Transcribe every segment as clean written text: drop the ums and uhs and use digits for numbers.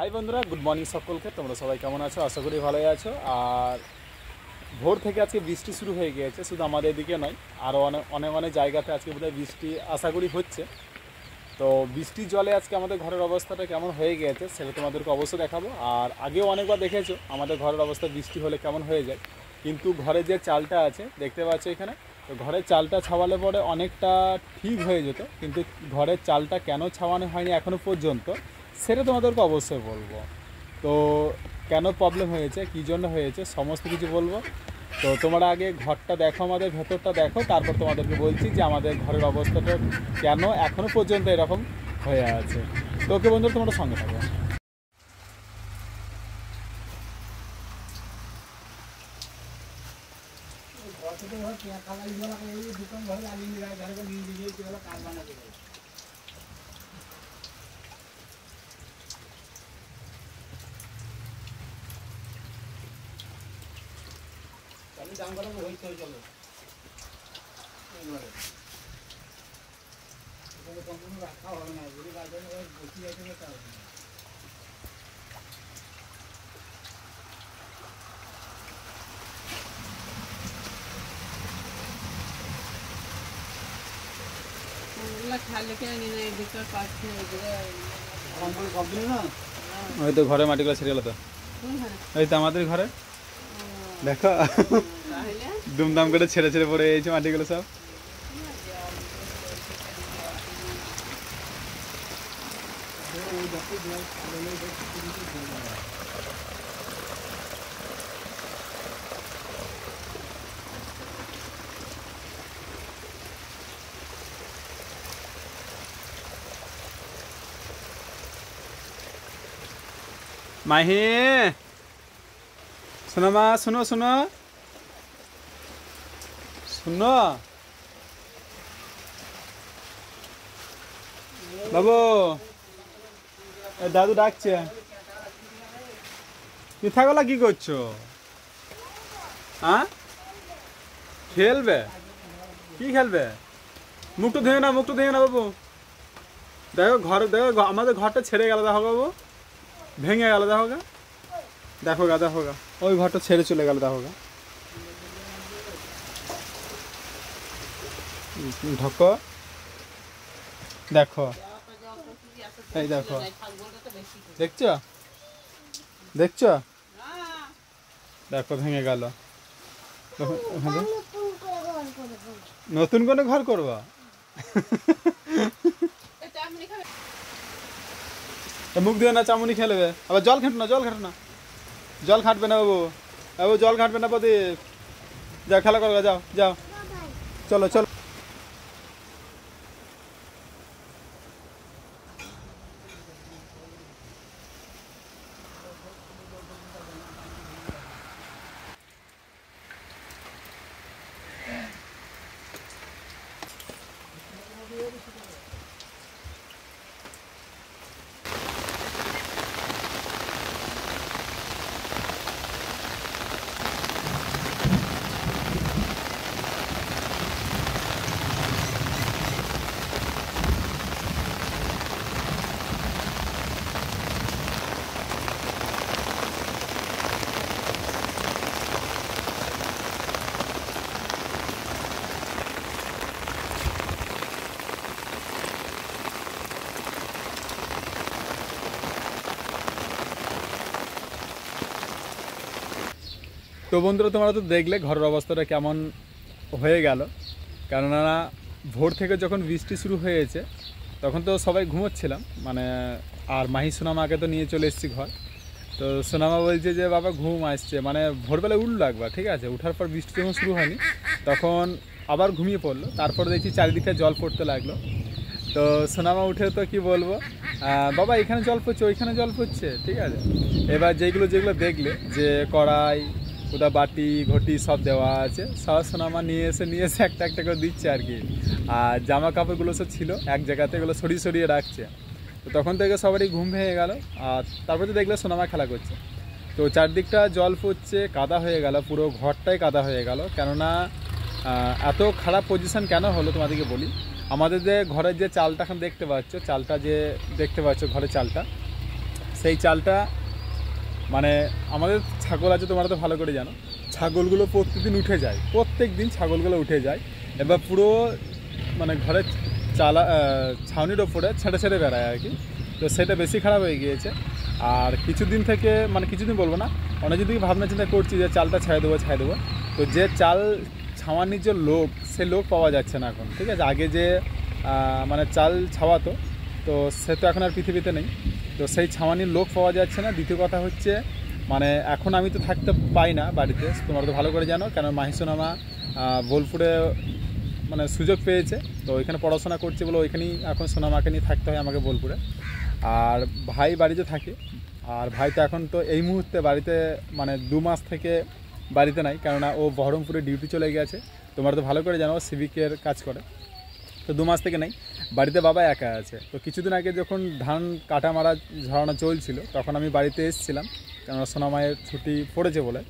High বন্ধুরা, good morning সকলকে। তোমরা সবাই কেমন আছো? আশা করি ভালোই আছো। আর ভোর থেকে আজকে বৃষ্টি শুরু হয়ে গিয়েছে, শুধু আমাদের এদিকে নয়, আরও অনেক অনেক জায়গাতে আজকে বোধহয় বৃষ্টি আশা করি হচ্ছে। তো বৃষ্টির জলে আজকে আমাদের ঘরের অবস্থাটা কেমন হয়ে গিয়েছে সেটা তোমাদেরকে অবশ্যই দেখাবো। আর আগেও অনেকবার দেখেছো আমাদের ঘরের অবস্থা বৃষ্টি হলে কেমন হয়ে যায়, কিন্তু ঘরে যে চালটা আছে দেখতে পাচ্ছ এখানে, তো ঘরের চালটা ছাওয়ালে পরে অনেকটা ঠিক হয়ে যেত, কিন্তু ঘরের চালটা কেন ছাওয়ানো হয়নি এখনও পর্যন্ত সেটা তোমাদেরকে অবশ্যই বলবো। তো কেন প্রবলেম হয়েছে, কী জন্য হয়েছে, সমস্ত কিছু বলবো। তো তোমরা আগে ঘরটা দেখো, আমাদের ভেতরটা দেখো, তারপর তোমাদেরকে বলছি যে আমাদের ঘরের অবস্থাটা কেন এখনও পর্যন্ত এরকম হয়ে আছে। তো ওকে বন্ধুরা, তোমরা সঙ্গে থাকো। দাম কত হইতে চলো সম্পূর্ণ রাখা হবে না, যদি গার্জেন বসে যাচ্ছে ওই তো ঘরে মাটিগুলো ছেড়ে গেল, তো এই তো আমাদের ঘরে দেখো দুমদাম করে ছেড়ে ছেড়ে পড়ে গেছে মাটিগুলো সব। মাহি, শোনো মা, শোনো শোনো শোনো বাবু, দাদু ডাকছে। পিঠাগুলা কি করছো? হ্যাঁ, খেলবে? কি খেলবে? মুখটা ধুয়ে না, মুখটা ধুয়ে না বাবু। দেখো ঘর, দেখো আমাদের ঘরটা ছেড়ে গেল, দেখো বাবু ভেঙে গেল, দেখো গা, দেখো গা, দেখো গা, ওই ঘরটা ছেড়ে চলে গেল, দেখো গা। ঢোকো, দেখো, এই দেখো, দেখছো দেখছো, দেখো ভেঙে গেল। নতুন করে ঘর করবা? মুখ দিয়ে না, চামুনি খেলবে, আবার জল ঘাঁটো না, জল ঘাঁটো না, জল ঘাঁটবে না বাবু, বাবু জল ঘাঁটবে না প্রদীপ, যাও খেলা করবে, যাও যাও, চলো চলো। তো বন্ধুরা, তোমরা তো দেখলে ঘরের অবস্থাটা কেমন হয়ে গেল। কেননা ভোর থেকে যখন বৃষ্টি শুরু হয়েছে তখন তো সবাই ঘুমোচ্ছিলাম, মানে আর মাহি সোনামাকে তো নিয়ে চলে এসেছি ঘর। তো সোনামা বলছে যে বাবা ঘুম আসছে, মানে ভোরবেলা উঠলো একবার, ঠিক আছে, উঠার পর বৃষ্টি যখন শুরু হয়নি তখন আবার ঘুমিয়ে পড়লো। তারপর দেখছি চারিদিকে জল পড়তে লাগলো। তো সোনামা উঠে তো কি বলবো, বাবা এখানে জল পড়ছে, ওইখানে জল পড়ছে, ঠিক আছে। এবার যেগুলো যেগুলো দেখলে যে কড়াই, কোথাও বাটি ঘটি সব দেওয়া আছে, সব সোনামা নিয়ে এসে একটা একটা করে দিচ্ছে আর কি। আর জামা কাপড়গুলো সব ছিল এক জায়গাতে, এগুলো সরিয়ে সরিয়ে রাখছে। তো তখন থেকে সবারই ঘুম ভেঙে গেল। আর তারপরে তো দেখলে সোনামা খেলা করছে। তো চারদিকটা জল পড়ছে, কাদা হয়ে গেল, পুরো ঘরটাই কাদা হয়ে গেল। কেননা এত খারাপ পজিশন কেন হলো তোমাদেরকে বলি। আমাদের যে ঘরের যে চালটা এখন দেখতে পাচ্ছ, চালটা যে দেখতে পাচ্ছ ঘরের চালটা, সেই চালটা মানে আমাদের ছাগল আছে, তোমরা তো ভালো করে জানো, ছাগলগুলো প্রত্যেকদিন উঠে যায়, প্রত্যেক দিন ছাগলগুলো উঠে যায়। এবার পুরো মানে ঘরের ছাউনির ওপরে ছেড়ে ছেড়ে বেড়ায় আর কি। তো সেটা বেশি খারাপ হয়ে গিয়েছে। আর কিছুদিন থেকে মানে কিছুদিন বলবো না, অনেক দিন ভাবনা চিন্তা করছি যে চালটা ছেড়ে দেবো। তো যে চাল ছাওয়ানির যে লোক, সে লোক পাওয়া যাচ্ছে না এখন, ঠিক আছে। আগে যে মানে চাল ছাওয়াতো, তো সে তো এখন আর পৃথিবীতে নেই। তো সেই ছাওয়ানির লোক পাওয়া যাচ্ছে না। দ্বিতীয় কথা হচ্ছে মানে এখন আমি তো থাকতে পাই না বাড়িতে, তোমরা তো ভালো করে জানো, কারণ মাহিসোনামা বোলপুরে মানে সুযোগ পেয়েছে, তো ওইখানে পড়াশোনা করছে বলে ওইখানেই এখন সোনামাকে নিয়ে থাকতে হয় আমাকে বোলপুরে। আর ভাই বাড়িতে থাকে, আর ভাই তো এখন তো এই মুহূর্তে বাড়িতে মানে 2 মাস থেকে বাড়িতে নাই, কেননা ও বহরমপুরে ডিউটি চলে গেছে। তোমরা তো ভালো করে জানো সিভিকের কাজ করে, তো 2 মাস থেকে নেই বাড়িতে, বাবা একা আছে। তো কিছুদিন আগে যখন ধান কাটা মারা ঝরানো চলছিল, তখন আমি বাড়িতে এসেছিলাম, কেননা সোনামায়ের ছুটি পড়েছে বলে।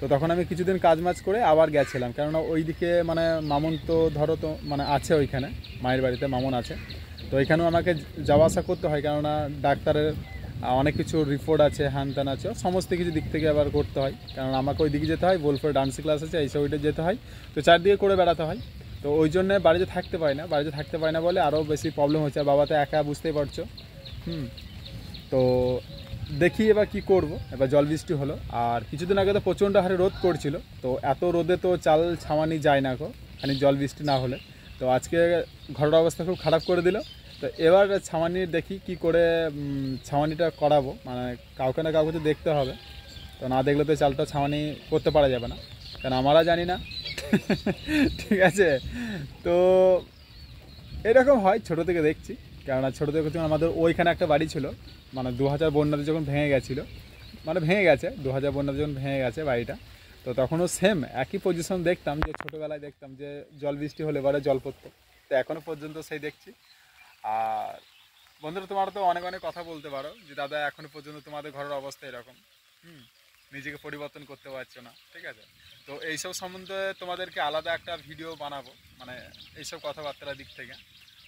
তো তখন আমি কিছুদিন কাজ মাজ করে আবার গেছিলাম, কেননা ওইদিকে মানে মামুন তো ধরো তো মানে আছে ওইখানে, মায়ের বাড়িতে মামুন আছে। তো ওইখানেও আমাকে যাওয়া আসা করতে হয়, কেননা ডাক্তারের অনেক কিছু রিপোর্ট আছে, হ্যান ত্যান আছে, সমস্ত কিছু দিক থেকে আবার করতে হয়, কারণ আমাকে ওই দিকে যেতে হয়, বোলপুরে ডান্স ক্লাস আছে, এইসব ওইটা যেতে হয়। তো চারদিকে করে বেড়াতে হয়। তো ওই জন্যে বাড়িতে থাকতে পারি না, বলে আরও বেশি প্রবলেম হচ্ছে। আর বাবা তো একা, বুঝতেই পারছো। তো দেখি এবার কি করব। এবার জল বৃষ্টি হলো, আর কিছুদিন আগে তো প্রচণ্ড হারে রোদ করছিল, তো এত রোদে তো চাল ছাওয়ানি যায় না গো, খানি জল বৃষ্টি না হলে। তো আজকে ঘরের অবস্থা খুব খারাপ করে দিল। তো এবার ছাওয়ানির দেখি কি করে ছাওয়ানিটা করাবো, মানে কাউকে না কাউকে তো দেখতে হবে। তো না দেখলে তো চালটা ছাওয়ানি করতে পারা যাবে না, কারণ আমরা জানি না। ঠিক আছে। তো এরকম হয় ছোটো থেকে দেখছি, কেননা ছোটো থেকে আমাদের ওইখানে একটা বাড়ি ছিল, মানে 2000 বন্যাতে যখন ভেঙে গেছিলো, মানে ভেঙে গেছে 2000 বন্যাতে যখন ভেঙে গেছে বাড়িটা, তো তখনও সেম একই পজিশন দেখতাম, যে ছোটোবেলায় দেখতাম যে জল বৃষ্টি হলে এবারে জল পড়তো। তো এখনও পর্যন্ত সেই দেখছি। আর বন্ধুরা, তোমরা তো অনেক অনেক কথা বলতে পারো যে দাদা এখনও পর্যন্ত তোমাদের ঘরের অবস্থা এরকম, নিজেকে পরিবর্তন করতে পারছো না, ঠিক আছে। তো এইসব সম্বন্ধে তোমাদেরকে আলাদা একটা ভিডিও বানাবো, মানে এইসব কথাবার্তার দিক থেকে।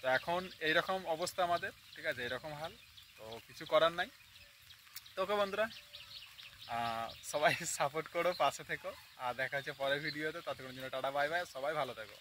তো এখন এইরকম অবস্থা আমাদের, ঠিক আছে, এরকম হাল, তো কিছু করার নাই। তো ওকে বন্ধুরা, সবাই সাপোর্ট করো, পাশে থেকো, আর দেখা হচ্ছে পরের ভিডিওতে। ততক্ষণের জন্য টাটা, বাই বাই, সবাই ভালো থেকো।